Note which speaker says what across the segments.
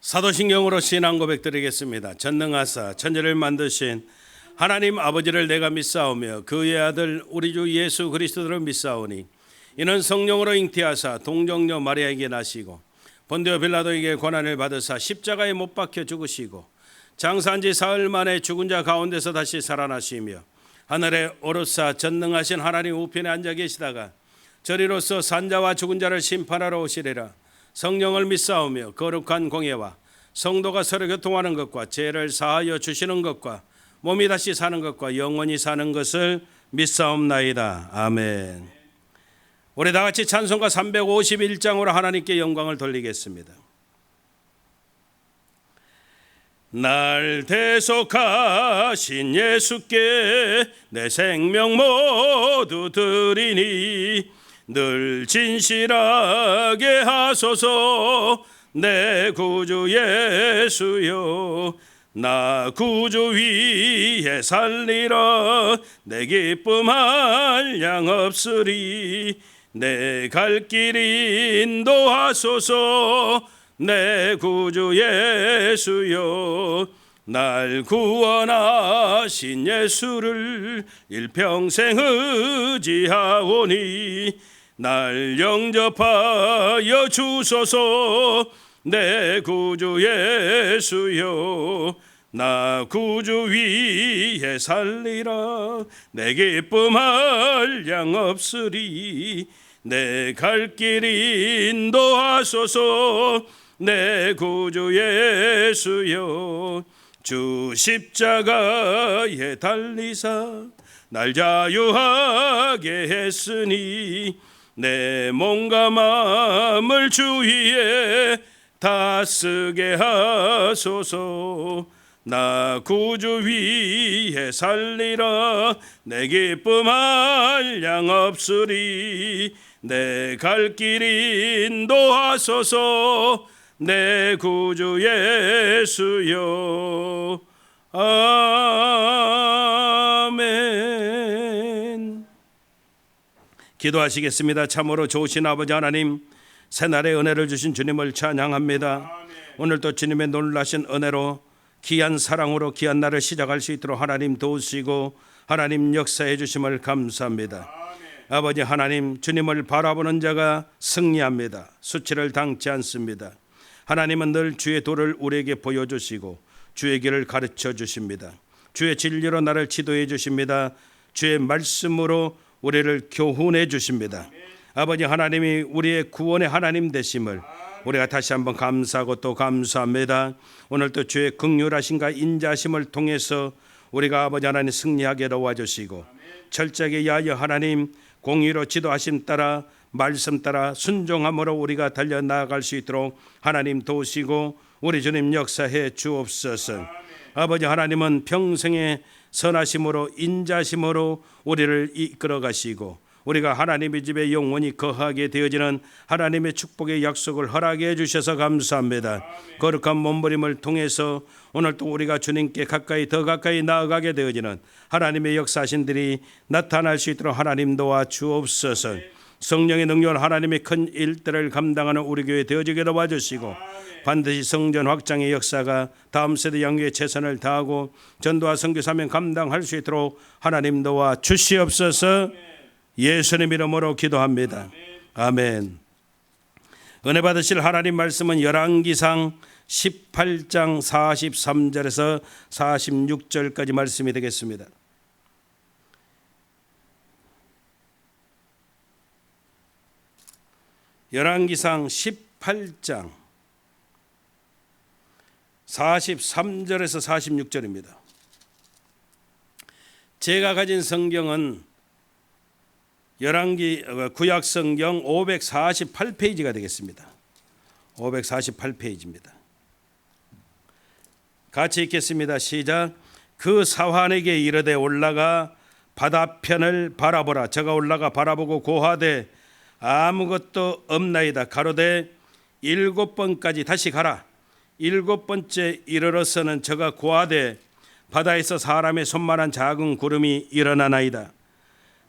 Speaker 1: 사도신경으로 신앙 고백드리겠습니다. 전능하사 천지를 만드신 하나님 아버지를 내가 믿사오며 그의 아들 우리 주 예수 그리스도를 믿사오니 이는 성령으로 잉태하사 동정녀 마리아에게 나시고 본디오 빌라도에게 고난을 받으사 십자가에 못 박혀 죽으시고 장사한 지 사흘 만에 죽은 자 가운데서 다시 살아나시며 하늘에 오르사 전능하신 하나님 우편에 앉아 계시다가 저리로서 산자와 죽은 자를 심판하러 오시리라. 성령을 믿사오며 거룩한 공예와 성도가 서로 교통하는 것과 죄를 사하여 주시는 것과 몸이 다시 사는 것과 영원히 사는 것을 믿사옵나이다. 아멘. 우리 다 같이 찬송가 351장으로 하나님께 영광을 돌리겠습니다. 날 대속하신 예수께 내 생명 모두 드리니 늘 진실하게 하소서. 내 구주 예수여 나 구주 위에 살리라. 내 기쁨 한량 없으리. 내 갈 길 인도하소서. 내 구주 예수여 날 구원하신 예수를 일평생 의지하오니 날 영접하여 주소서. 내 구주 예수여 나 구주 위에 살리라. 내 기쁨 한량 없으리. 내 갈 길 인도하소서. 내 구주 예수여 주 십자가에 달리사 날 자유하게 했으니 내 몸과 마음을 주 위에 다 쓰게 하소서. 나 구주 위에 살리라. 내 기쁨 한량 없으리. 내 갈 길 인도하소서. 내 구주 예수여 아멘. 기도하시겠습니다. 참으로 좋으신 아버지 하나님, 새날의 은혜를 주신 주님을 찬양합니다. 오늘도 주님의 놀라신 은혜로 귀한 사랑으로 귀한 날을 시작할 수 있도록 하나님 도우시고 하나님 역사해 주심을 감사합니다. 아버지 하나님, 주님을 바라보는 자가 승리합니다. 수치를 당치 않습니다. 하나님은 늘 주의 도를 우리에게 보여주시고 주의 길을 가르쳐 주십니다. 주의 진리로 나를 지도해 주십니다. 주의 말씀으로 우리를 교훈해 주십니다. 아버지 하나님이 우리의 구원의 하나님 되심을 우리가 다시 한번 감사하고 또 감사합니다. 오늘 또 주의 긍휼하심과 인자심을 통해서 우리가 아버지 하나님 승리하게 도와주시고 철저하게 야여 하나님 공의로 지도하심 따라 말씀 따라 순종함으로 우리가 달려나갈 수 있도록 하나님 도우시고 우리 주님 역사해 주옵소서. 아버지 하나님은 평생의 선하심으로 인자심으로 우리를 이끌어 가시고 우리가 하나님의 집에 영원히 거하게 되어지는 하나님의 축복의 약속을 허락해 주셔서 감사합니다. 거룩한 몸부림을 통해서 오늘도 우리가 주님께 더 가까이 나아가게 되어지는 하나님의 역사신들이 나타날 수 있도록 하나님 도와 주옵소서. 성령의 능력을 하나님의 큰 일들을 감당하는 우리 교회 되어지게 도와주시고 반드시 성전 확장의 역사가 다음 세대 양육에 최선을 다하고 전도와 선교 사명 감당할 수 있도록 하나님 도와 주시옵소서. 예수님 이름으로 기도합니다. 아멘. 은혜 받으실 하나님 말씀은 열왕기상 18장 43절에서 46절까지 말씀이 되겠습니다. 열왕기상 18장 43절에서 46절입니다. 제가 가진 성경은 구약 성경 548페이지가 되겠습니다. 548페이지입니다. 같이 읽겠습니다. 시작. 그 사환에게 이르되 올라가 바다편을 바라보라. 저가 올라가 바라보고 고하되 아무것도 없나이다. 가로되 7번까지 다시 가라. 7번째 이르러서는 저가 고하되 바다에서 사람의 손만한 작은 구름이 일어나나이다.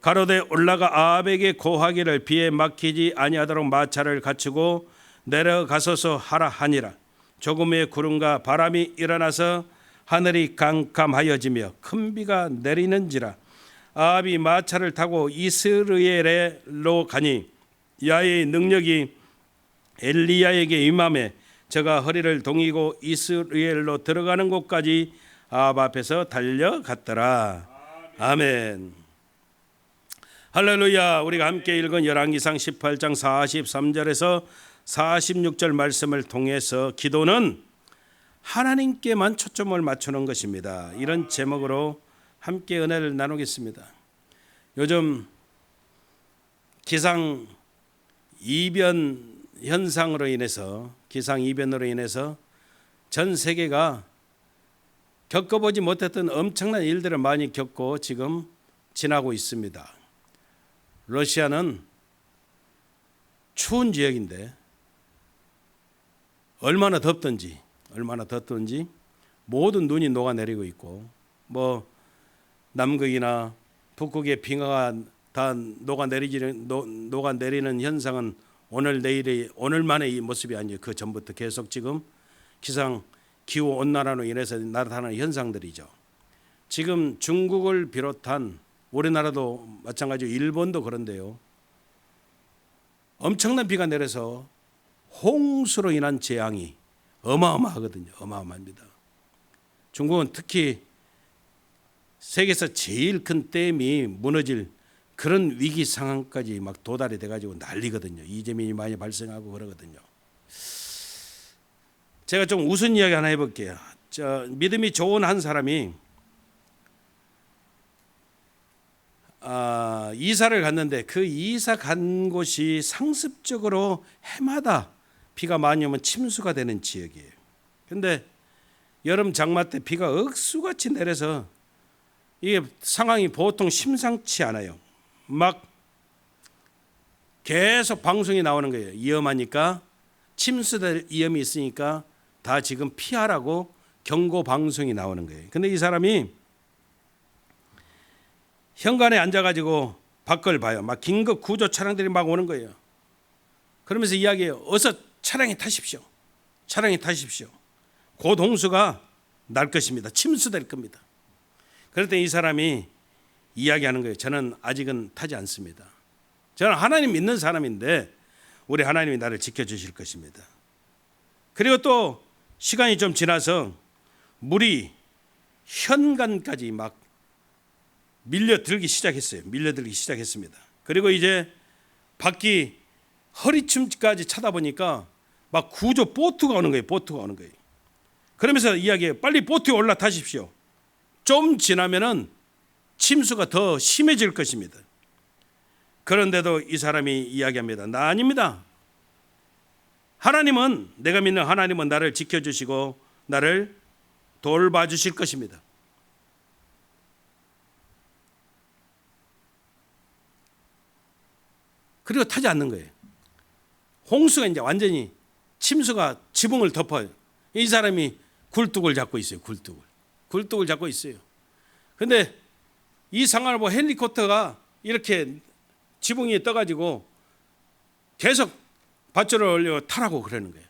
Speaker 1: 가로되 올라가 아합에게 고하기를 비에 막히지 아니하도록 마차를 갖추고 내려가소서 하라 하니라. 조금의 구름과 바람이 일어나서 하늘이 캄캄하여지며 큰 비가 내리는지라. 아합이 마차를 타고 이스라엘로 가니 야훼의 능력이 엘리야에게 임함에 저가 허리를 동이고 이스라엘로 들어가는 곳까지 아합 앞에서 달려갔더라. 아멘. 할렐루야. 우리가 함께 읽은 열왕기상 18장 43절에서 46절 말씀을 통해서 기도는 하나님께만 초점을 맞추는 것입니다. 이런 제목으로 함께 은혜를 나누겠습니다. 요즘 기상 이변 현상으로 인해서 전 세계가 겪어보지 못했던 엄청난 일들을 많이 겪고 지금 지나고 있습니다. 러시아는 추운 지역인데 얼마나 덥던지 모든 눈이 녹아내리고 있고 남극이나 북극의 빙하가 다 녹아내리는 현상은 오늘만의 이 모습이 아니에요. 그 전부터 계속 지금 기후 온난화로 인해서 나타나는 현상들이죠. 지금 중국을 비롯한 우리나라도 마찬가지로 일본도 그런데요. 엄청난 비가 내려서 홍수로 인한 재앙이 어마어마하거든요. 어마어마합니다. 중국은 특히 세계에서 제일 큰 댐이 무너질 그런 위기 상황까지 막 도달이 돼가지고 난리거든요. 이재민이 많이 발생하고 그러거든요. 제가 좀 웃은 이야기 하나 해볼게요. 믿음이 좋은 한 사람이 이사를 갔는데 그 이사 간 곳이 상습적으로 해마다 비가 많이 오면 침수가 되는 지역이에요. 근데 여름 장마 때 비가 억수같이 내려서 이게 상황이 보통 심상치 않아요. 막 계속 방송이 나오는 거예요. 위험하니까, 침수될 위험이 있으니까 다 지금 피하라고 경고 방송이 나오는 거예요. 근데 이 사람이 현관에 앉아가지고 밖을 봐요. 막 긴급 구조 차량들이 막 오는 거예요. 그러면서 이야기해요. 어서 차량에 타십시오. 곧 홍수가 날 것입니다. 침수될 겁니다. 그럴 때 이 사람이 이야기하는 거예요. 저는 아직은 타지 않습니다. 저는 하나님 믿는 사람인데 우리 하나님이 나를 지켜주실 것입니다. 그리고 또 시간이 좀 지나서 물이 현관까지 막 밀려들기 시작했습니다. 그리고 이제 밖이 허리춤까지 쳐다보니까 막 구조 보트가 오는 거예요. 그러면서 이야기해요. 빨리 보트에 올라타십시오. 좀 지나면은 침수가 더 심해질 것입니다. 그런데도 이 사람이 이야기합니다. 나 아닙니다. 내가 믿는 하나님은 나를 지켜주시고 나를 돌봐주실 것입니다. 그리고 타지 않는 거예요. 홍수가 이제 완전히 침수가 지붕을 덮어요. 이 사람이 굴뚝을 잡고 있어요. 그런데 이 상황을 보고 헬리콥터가 이렇게 지붕 위에 떠가지고 계속 밧줄을 올려 타라고 그러는 거예요.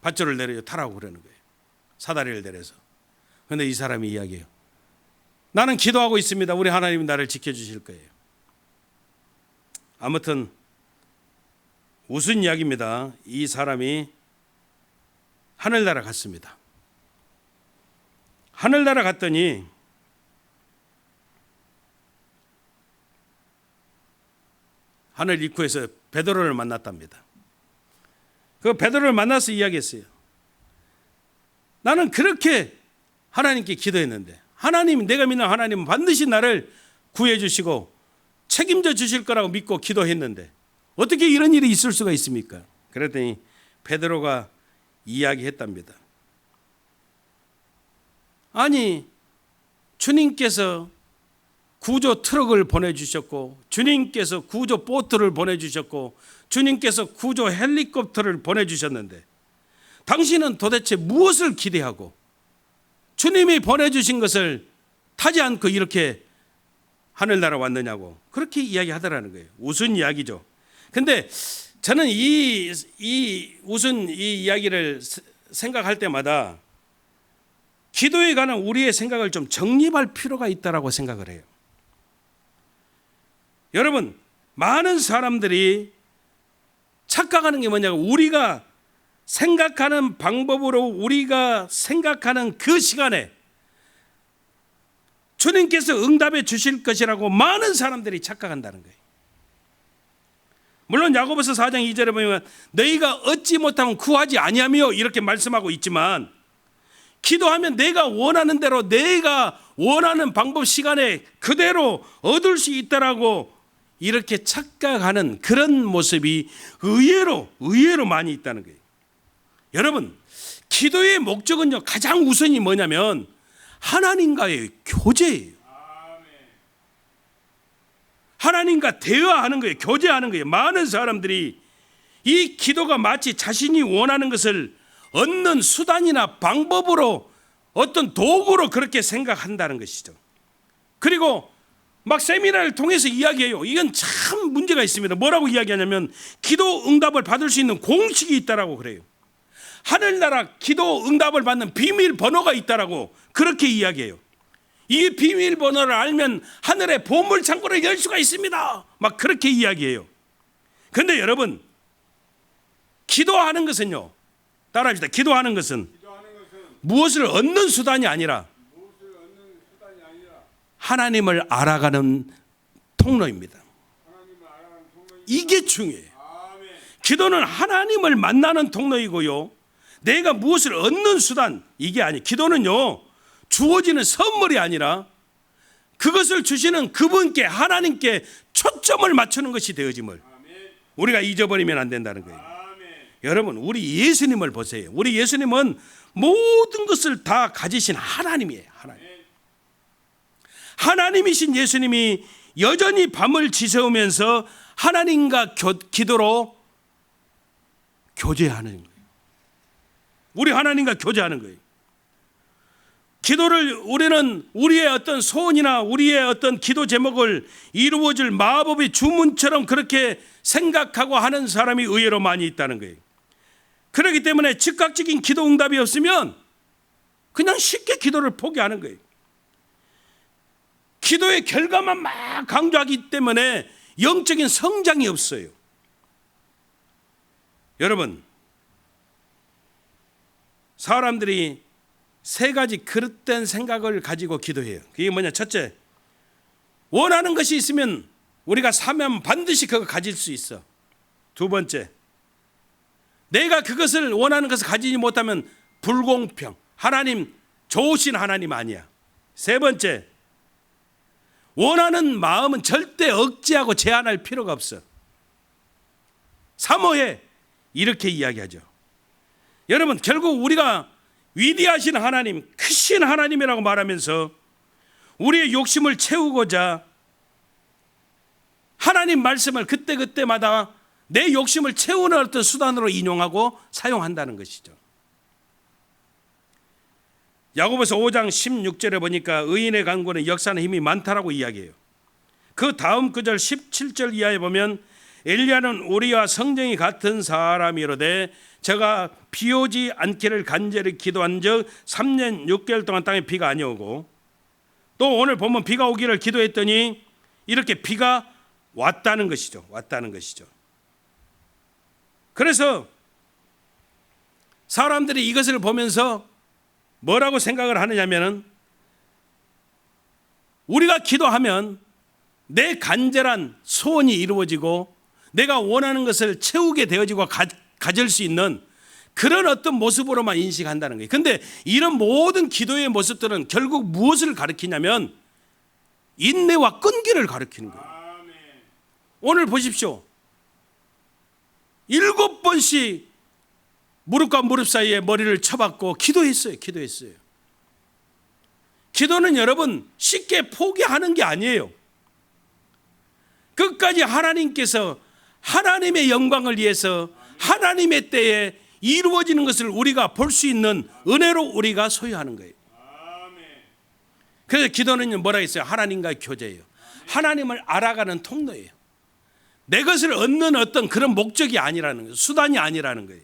Speaker 1: 밧줄을 내려 타라고 그러는 거예요. 사다리를 내려서. 그런데 이 사람이 이야기해요. 나는 기도하고 있습니다. 우리 하나님이 나를 지켜주실 거예요. 아무튼 웃은 이야기입니다. 이 사람이 하늘나라 갔습니다. 하늘나라 갔더니 하늘 입구에서 베드로를 만났답니다. 그 베드로를 만나서 이야기했어요. 나는 그렇게 하나님께 기도했는데 내가 믿는 하나님은 반드시 나를 구해 주시고 책임져 주실 거라고 믿고 기도했는데 어떻게 이런 일이 있을 수가 있습니까? 그랬더니 베드로가 이야기했답니다. 아니, 주님께서 구조 트럭을 보내주셨고, 주님께서 구조 보트를 보내주셨고, 주님께서 구조 헬리콥터를 보내주셨는데 당신은 도대체 무엇을 기대하고 주님이 보내주신 것을 타지 않고 이렇게 하늘나라 왔느냐고 그렇게 이야기하더라는 거예요. 웃은 이야기죠. 근데 저는 이 웃은 이 이야기를 생각할 때마다 기도에 관한 우리의 생각을 좀 정립할 필요가 있다고 생각을 해요. 여러분, 많은 사람들이 착각하는 게 뭐냐고, 우리가 생각하는 방법으로 우리가 생각하는 그 시간에 주님께서 응답해 주실 것이라고 많은 사람들이 착각한다는 거예요. 물론 야고보서 4장 2절에 보면 너희가 얻지 못하면 구하지 아니하며 이렇게 말씀하고 있지만, 기도하면 내가 원하는 대로 내가 원하는 방법 시간에 그대로 얻을 수 있다라고 이렇게 착각하는 그런 모습이 의외로 많이 있다는 거예요. 여러분, 기도의 목적은요, 가장 우선이 뭐냐면 하나님과의 교제예요. 하나님과 대화하는 거예요. 교제하는 거예요. 많은 사람들이 이 기도가 마치 자신이 원하는 것을 얻는 수단이나 방법으로, 어떤 도구로 그렇게 생각한다는 것이죠. 그리고 막 세미나를 통해서 이야기해요. 이건 참 문제가 있습니다. 뭐라고 이야기하냐면 기도 응답을 받을 수 있는 공식이 있다라고 그래요. 하늘나라 기도 응답을 받는 비밀번호가 있다라고 그렇게 이야기해요. 이 비밀번호를 알면 하늘의 보물창고를 열 수가 있습니다. 막 그렇게 이야기해요. 그런데 여러분, 기도하는 것은요, 따라합시다. 기도하는 것은 무엇을 얻는 수단이 아니라 하나님을 알아가는 통로입니다. 이게 중요해요. 기도는 하나님을 만나는 통로이고요, 내가 무엇을 얻는 수단, 이게 아니에요. 기도는요, 주어지는 선물이 아니라 그것을 주시는 그분께, 하나님께 초점을 맞추는 것이 되어짐을 우리가 잊어버리면 안 된다는 거예요. 여러분, 우리 예수님을 보세요. 우리 예수님은 모든 것을 다 가지신 하나님이에요. 하나님이신 예수님이 여전히 밤을 지새우면서 하나님과 기도로 교제하는 거예요. 우리 하나님과 교제하는 거예요. 기도를 우리는 우리의 어떤 소원이나 우리의 어떤 기도 제목을 이루어줄 마법의 주문처럼 그렇게 생각하고 하는 사람이 의외로 많이 있다는 거예요. 그렇기 때문에 즉각적인 기도 응답이 없으면 그냥 쉽게 기도를 포기하는 거예요. 기도의 결과만 막 강조하기 때문에 영적인 성장이 없어요. 여러분, 사람들이 세 가지 그릇된 생각을 가지고 기도해요. 그게 뭐냐? 첫째, 원하는 것이 있으면 우리가 사면 반드시 그거 가질 수 있어. 두 번째, 내가 그것을 원하는 것을 가지지 못하면 불공평, 하나님 좋으신 하나님 아니야. 세 번째, 원하는 마음은 절대 억제하고 제한할 필요가 없어. 사모해, 이렇게 이야기하죠. 여러분, 결국 우리가 위대하신 하나님, 크신 하나님이라고 말하면서 우리의 욕심을 채우고자 하나님 말씀을 그때그때마다 내 욕심을 채우는 어떤 수단으로 인용하고 사용한다는 것이죠. 야고보서 5장 16절에 보니까 의인의 간구는 역사하는 힘이 많다라고 이야기해요. 그 다음 구절 17절 이하에 보면 엘리야는 우리와 성정이 같은 사람이로되 저가 비 오지 않기를 간절히 기도한 적 3년 6개월 동안 땅에 비가 아니오고, 또 오늘 보면 비가 오기를 기도했더니 이렇게 비가 왔다는 것이죠. 그래서 사람들이 이것을 보면서 뭐라고 생각을 하느냐면은, 우리가 기도하면 내 간절한 소원이 이루어지고 내가 원하는 것을 채우게 되어지고 가질 수 있는 그런 어떤 모습으로만 인식한다는 거예요. 그런데 이런 모든 기도의 모습들은 결국 무엇을 가리키냐면 인내와 끈기를 가리키는 거예요. 오늘 보십시오. 7번씩 무릎과 무릎 사이에 머리를 쳐박고 기도했어요. 기도는 여러분 쉽게 포기하는 게 아니에요. 끝까지 하나님께서 하나님의 영광을 위해서 하나님의 때에 이루어지는 것을 우리가 볼 수 있는 은혜로 우리가 소유하는 거예요. 그래서 기도는 뭐라 했어요? 하나님과의 교제예요. 하나님을 알아가는 통로예요. 내 것을 얻는 어떤 그런 목적이 아니라는 거예요. 수단이 아니라는 거예요.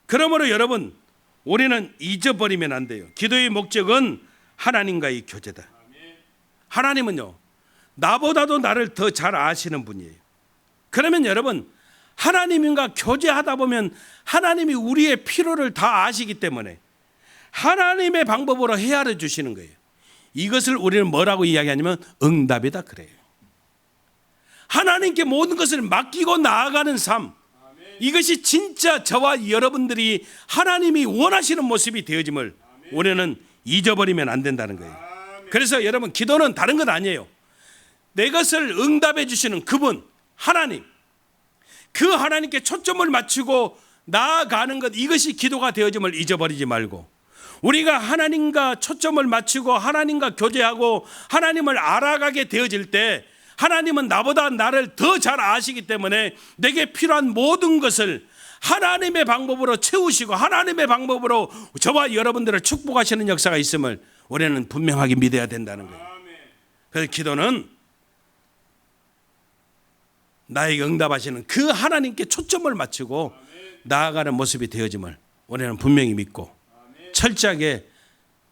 Speaker 1: 그러므로 여러분, 우리는 잊어버리면 안 돼요. 기도의 목적은 하나님과의 교제다. 하나님은요, 나보다도 나를 더 잘 아시는 분이에요. 그러면 여러분, 하나님과 교제하다 보면 하나님이 우리의 필요를 다 아시기 때문에 하나님의 방법으로 헤아려 주시는 거예요. 이것을 우리는 뭐라고 이야기하냐면 응답이다 그래요. 하나님께 모든 것을 맡기고 나아가는 삶, 이것이 진짜 저와 여러분들이 하나님이 원하시는 모습이 되어짐을 우리는 잊어버리면 안 된다는 거예요. 그래서 여러분, 기도는 다른 것 아니에요. 내 것을 응답해 주시는 그분 하나님, 그 하나님께 초점을 맞추고 나아가는 것, 이것이 기도가 되어짐을 잊어버리지 말고, 우리가 하나님과 초점을 맞추고 하나님과 교제하고 하나님을 알아가게 되어질 때 하나님은 나보다 나를 더 잘 아시기 때문에 내게 필요한 모든 것을 하나님의 방법으로 채우시고 하나님의 방법으로 저와 여러분들을 축복하시는 역사가 있음을 우리는 분명하게 믿어야 된다는 거예요. 그래서 기도는 나에게 응답하시는 그 하나님께 초점을 맞추고 나아가는 모습이 되어짐을 우리는 분명히 믿고, 철저하게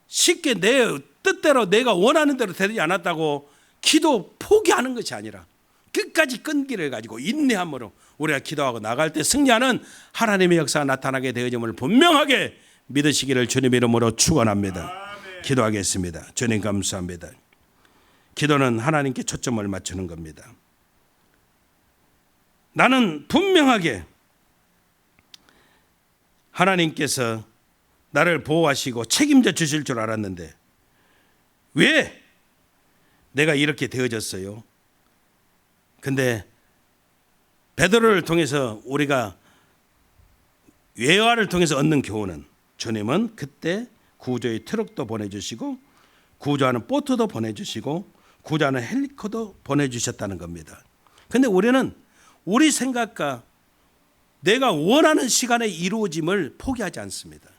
Speaker 1: 쉽게 내 뜻대로 내가 원하는 대로 되지 않았다고 기도 포기하는 것이 아니라 끝까지 끈기를 가지고 인내함으로 우리가 기도하고 나갈 때 승리하는 하나님의 역사가 나타나게 되어짐을 분명하게 믿으시기를 주님의 이름으로 축원합니다. 기도하겠습니다. 주님 감사합니다. 기도는 하나님께 초점을 맞추는 겁니다. 나는 분명하게 하나님께서 나를 보호하시고 책임져 주실 줄 알았는데 왜 내가 이렇게 되어졌어요? 근데 베드로를 통해서 우리가 외화를 통해서 얻는 교훈은, 주님은 그때 구조의 트럭도 보내주시고 구조하는 보트도 보내주시고 구조하는 헬리콥터도 보내주셨다는 겁니다. 근데 우리는 우리 생각과 내가 원하는 시간에 이루어짐을 포기하지 않습니다.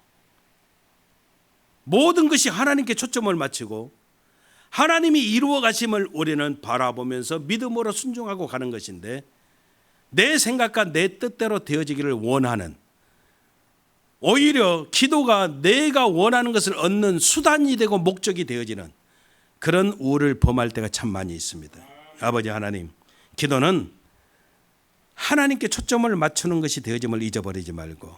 Speaker 1: 모든 것이 하나님께 초점을 맞추고 하나님이 이루어 가심을 우리는 바라보면서 믿음으로 순종하고 가는 것인데, 내 생각과 내 뜻대로 되어지기를 원하는, 오히려 기도가 내가 원하는 것을 얻는 수단이 되고 목적이 되어지는 그런 우를 범할 때가 참 많이 있습니다. 아버지 하나님, 기도는 하나님께 초점을 맞추는 것이 되어짐을 잊어버리지 말고,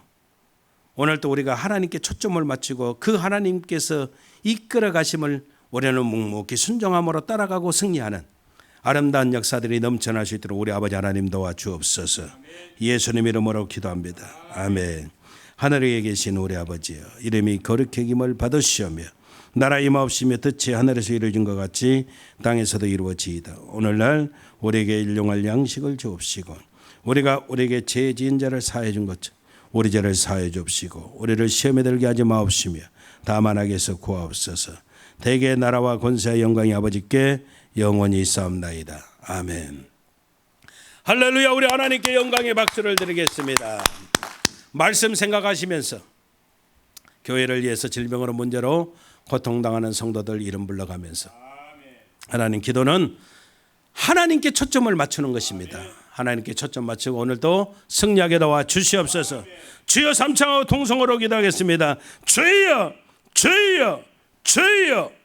Speaker 1: 오늘도 우리가 하나님께 초점을 맞추고 그 하나님께서 이끌어 가심을 우리는 묵묵히 순종함으로 따라가고 승리하는 아름다운 역사들이 넘쳐날 수 있도록 우리 아버지 하나님 도와주옵소서. 예수님 이름으로 기도합니다. 아멘. 하늘에 계신 우리 아버지여, 이름이 거룩히 여김을 받으시오며 나라 임하옵시며 뜻이 하늘에서 이루어진 것 같이 땅에서도 이루어지이다. 오늘날 우리에게 일용할 양식을 주옵시고 우리가 우리에게 죄 지은 자를 사해 준 것처럼 우리 죄를 사해 주옵시고 우리를 시험에 들게 하지 마옵시며 다만 악에서 구하옵소서. 대개 나라와 권세와 영광이 아버지께 영원히 있사옵나이다. 아멘. 할렐루야. 우리 하나님께 영광의 박수를 드리겠습니다. 말씀 생각하시면서 교회를 위해서 질병으로 문제로 고통당하는 성도들 이름 불러가면서, 하나님, 기도는 하나님께 초점을 맞추는 것입니다. 하나님께 초점 맞추고 오늘도 승리하게 도와 주시옵소서. 주여, 삼창하고 통성으로 기도하겠습니다. 주여, 주여, 주여.